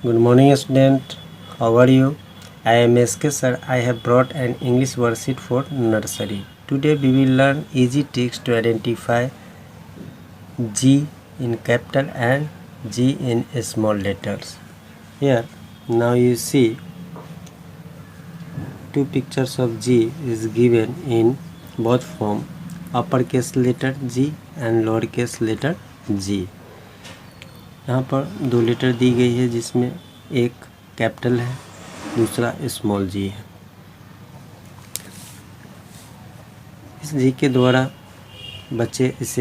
Good morning, student. How are you? I am SK sir. I have brought an English worksheet for nursery. Today we will learn easy tricks to identify G in capital and G in small letters. Here, now you see two pictures of G is given in both form uppercase letter G and lowercase letter G. यहाँ पर दो letter दी गई है जिसमें एक capital है, दूसरा small जी है। इस जी के द्वारा बच्चे इस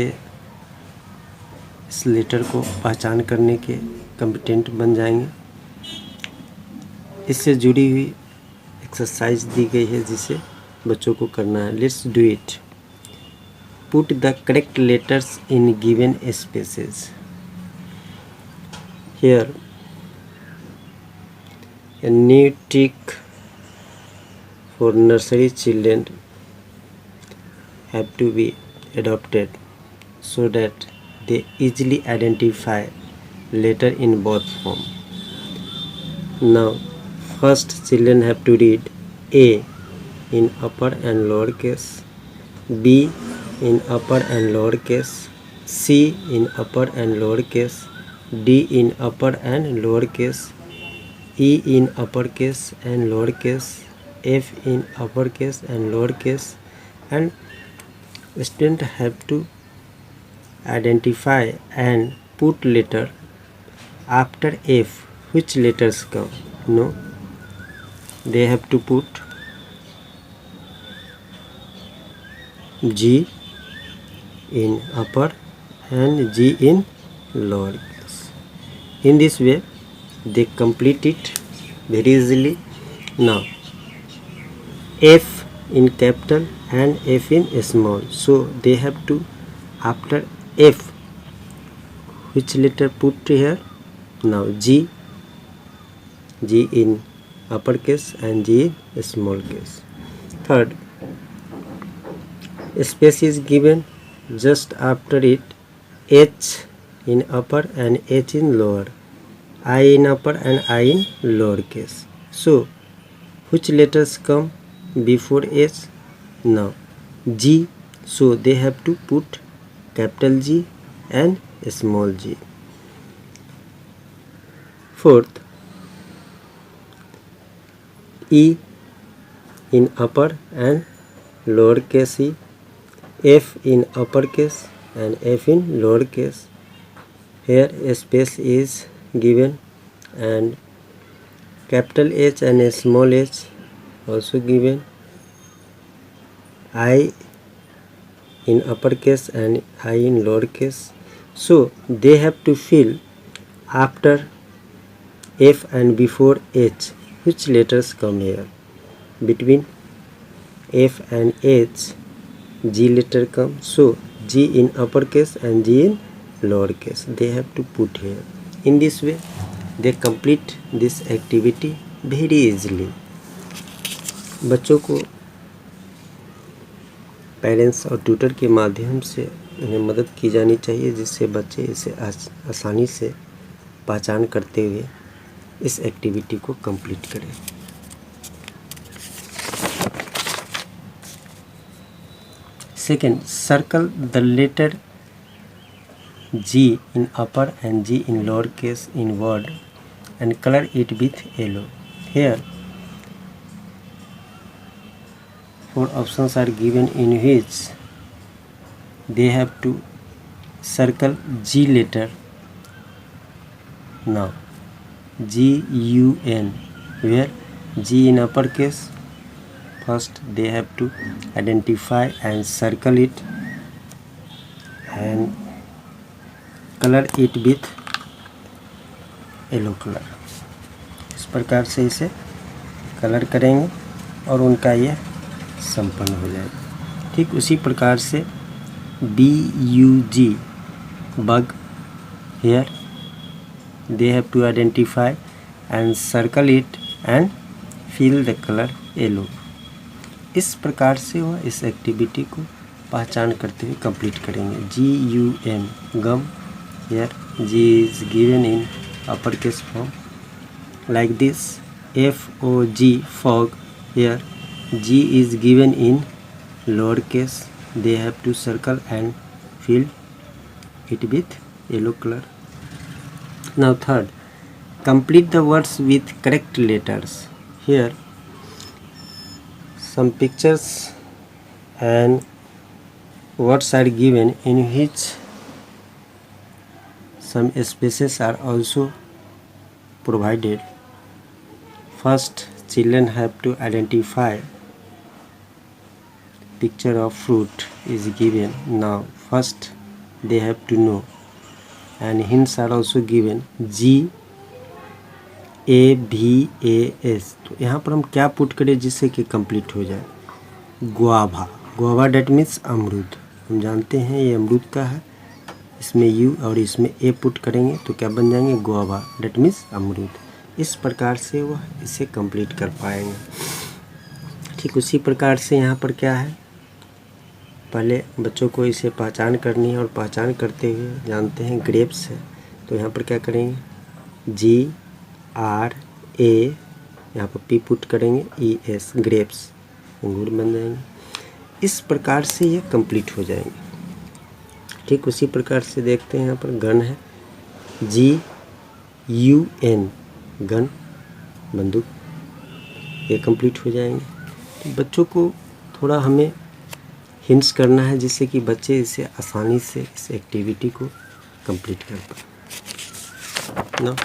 लेटर को पहचान करने के कॉम्पिटेंट बन जाएंगे। इससे जुड़ी हुई एक्सरसाइज दी गई है जिसे बच्चों को करना है। Let's do it. Put the correct letters in given spaces. Here, a new trick for nursery children have to be adopted so that they easily identify letter in both form. Now, first children have to read A in upper and lower case, B in upper and lower case, C in upper and lower case, D in upper and lower case, E in uppercase and lower case, F in uppercase and lower case, and student have to identify and put letter after F. Which letters come? No, they have to put G in upper and G in lower case. In this way they complete it very easily. Now F in capital and F in small, so they have to after F which letter put here? Now G in uppercase and G in small case. Third, space is given just after it, H in upper and H in lower, I in upper and I in lower case. So which letters come before H? Now G, so they have to put capital G and small g. Fourth, E in upper and lower case E, F in upper case and F in lower case. Here a space is given and capital H and a small h also given, I in upper case and I in lower case. So they have to fill after F and before H which letters come here. Between F and H G letter comes, so G in upper case and G in lower case they have to put here. In this way they complete this activity very easily. बच्चों को parents और tutor के माध्यम से उन्हें मदद की जानी चाहिए जिससे बच्चे इसे आसानी से पहचान करते हुए इस एक्टिविटी को कंप्लीट करें। Second, circle the letter G in upper and G in lower case in word and color it with yellow. Here 4 options are given in which they have to circle G letter. Now G-U-N, where G in upper case, first they have to identify and circle it and colour it with yellow colour. इस प्रकार से इसे colour करेंगे और उनका यह संपन्न हो जाएगा। ठीक उसी प्रकार से B-U-G bug, here they have to identify and circle it and fill the color yellow। इस प्रकार से वह इस एक्टिविटी को पहचान करते हुए कंप्लीट करेंगे। G-U-M gum, here G is given in uppercase form like this, FOG, fog. Here G is given in lowercase. They have to circle and fill it with yellow color. Now third, complete the words with correct letters. Here some pictures and words are given in which some spaces are also provided. First, children have to identify picture of fruit is given. Now first they have to know, and hints are also given, GAVAS. तो यहाँ पर हम क्या put करें जिससे कि complete हो जाए? गुआवा. गुआवा डेट मीन्स अमरूद. हम जानते हैं ये अमरूद का है. इसमें यू और इसमें ए पुट करेंगे तो क्या बन जाएंगे? गुआवा डेट मीन्स अमरूद. इस प्रकार से वह इसे कंप्लीट कर पाएंगे. ठीक उसी प्रकार से यहाँ पर क्या है, पहले बच्चों को इसे पहचान करनी है और पहचान करते हुए जानते हैं ग्रेप्स है. तो यहाँ पर क्या करेंगे? GRA, यहाँ पर पी पुट करेंगे, ES ग्रेप्स, अंगूर बन जाएंगे. इस प्रकार से ये कंप्लीट हो जाएंगे. ठीक उसी प्रकार से देखते हैं यहाँ पर गन है, GUN, गन, बंदूक, ये कंप्लीट हो जाएंगे. तो बच्चों को थोड़ा हमें हिंट्स करना है जिससे कि बच्चे इसे आसानी से इस एक्टिविटी को कंप्लीट कर पाए. No,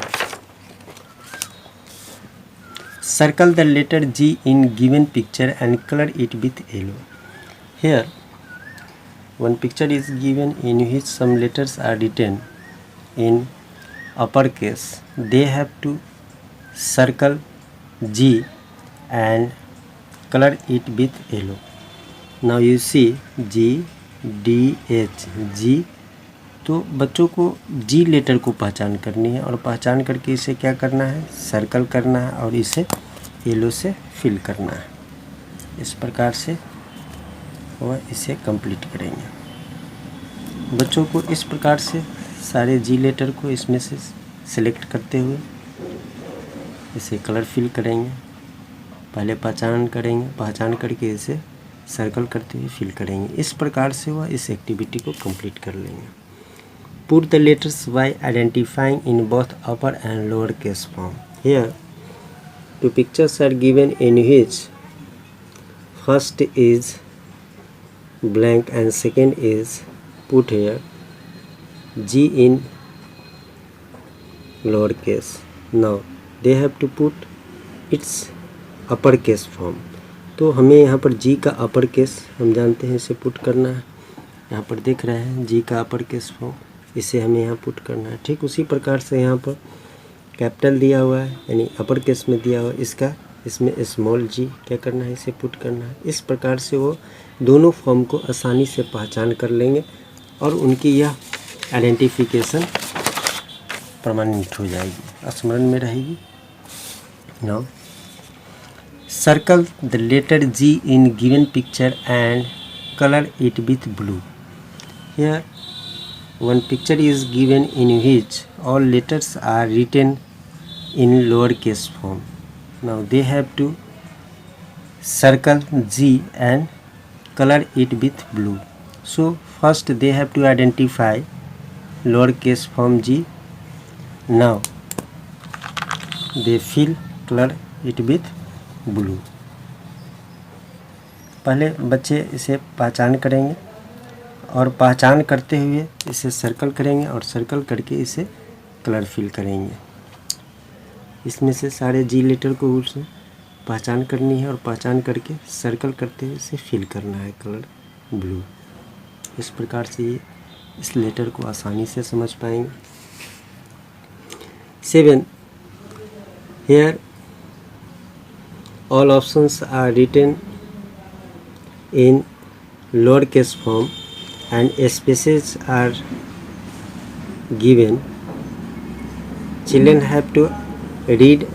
circle the letter G in given picture and color it with yellow. Here one picture is given in which some letters are written in uppercase. They have to circle G and color it with yellow. Now you see GDH, G. तो बच्चों को G letter को पहचान करनी है और पहचान करके इसे क्या करना है? सर्कल करना है और इसे येलो से फिल करना है. इस प्रकार से वह इसे कंप्लीट करेंगे. बच्चों को इस प्रकार से सारे G लेटर को इसमें से सिलेक्ट करते हुए इसे कलर फिल करेंगे. पहले पहचान करेंगे, पहचान करके इसे सर्कल करते हुए फिल करेंगे. इस प्रकार से वह इस एक्टिविटी को कंप्लीट कर लेंगे. Put the letters by identifying in both upper and lower case form. Here two pictures are given in which first is blank and second is put here G in lower case. Now they have to put its upper case form. तो हमें यहाँ पर G का upper case हम जानते हैं इसे put करना है. यहाँ पर देख रहे हैं G का अपर केस फॉर्म, इसे हमें यहाँ पुट करना है. ठीक उसी प्रकार से यहाँ पर कैपिटल दिया हुआ है यानी अपर केस में दिया हुआ है इसका, इसमें स्मॉल G क्या करना है? इसे पुट करना है. इस प्रकार से वो दोनों फॉर्म को आसानी से पहचान कर लेंगे और उनकी यह आइडेंटिफिकेशन परमानेंट हो जाएगी, स्मरण में रहेगी. Now circle the letter G in given picture and color it with blue. Here one picture is given in which all letters are written in lowercase form. Now they have to circle G and color it with blue. So first they have to identify lowercase form G. Now they fill color it with blue. पहले बच्चे इसे पहचान करेंगे और पहचान करते हुए इसे सर्कल करेंगे और सर्कल करके इसे कलर फिल करेंगे. इसमें से सारे G लेटर को उसे पहचान करनी है और पहचान करके सर्कल करते हुए इसे फिल करना है कलर ब्लू. इस प्रकार से ये इस लेटर को आसानी से समझ पाएंगे. 7. Here all options are written in lowercase form and spaces are given. Children have to read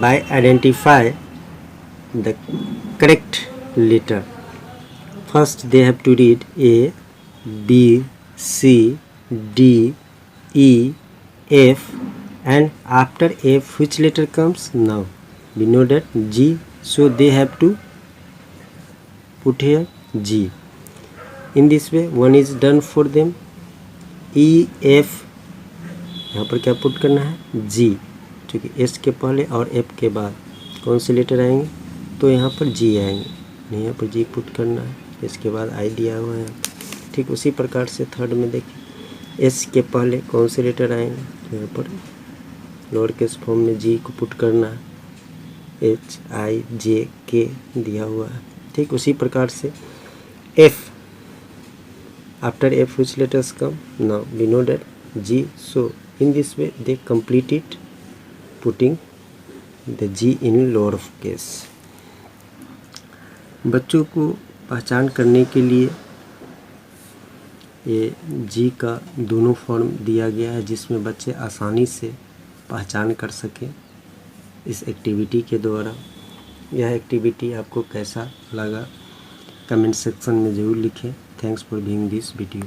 by identify the correct letter. First they have to read A, B, C, D, E, F, and after F which letter comes? Now we know that G, so they have to put here G. In this way one is done for them. E F यहाँ पर क्या put करना है? G, क्योंकि S के पहले और F के बाद कौन से लेटर आएंगे? तो यहाँ पर G आएंगे, यहाँ पर G पुट करना है, इसके बाद I दिया हुआ है। ठीक उसी प्रकार से थर्ड में देखिए S के पहले कौन से लेटर आएंगे? तो यहाँ पर लोअर केस फॉर्म में G को पुट करना है, H I J K दिया हुआ है। ठीक उसी प्रकार से F, after F which letters come? Now we know that G, so in this way they completed putting the G in lower case। बच्चों को पहचान करने के लिए ये G का दोनों फॉर्म दिया गया है, जिसमें बच्चे आसानी से पहचान कर सकें इस एक्टिविटी के द्वारा। यह एक्टिविटी आपको कैसा लगा कमेंट सेक्शन में ज़रूर लिखें। Thanks for viewing this video.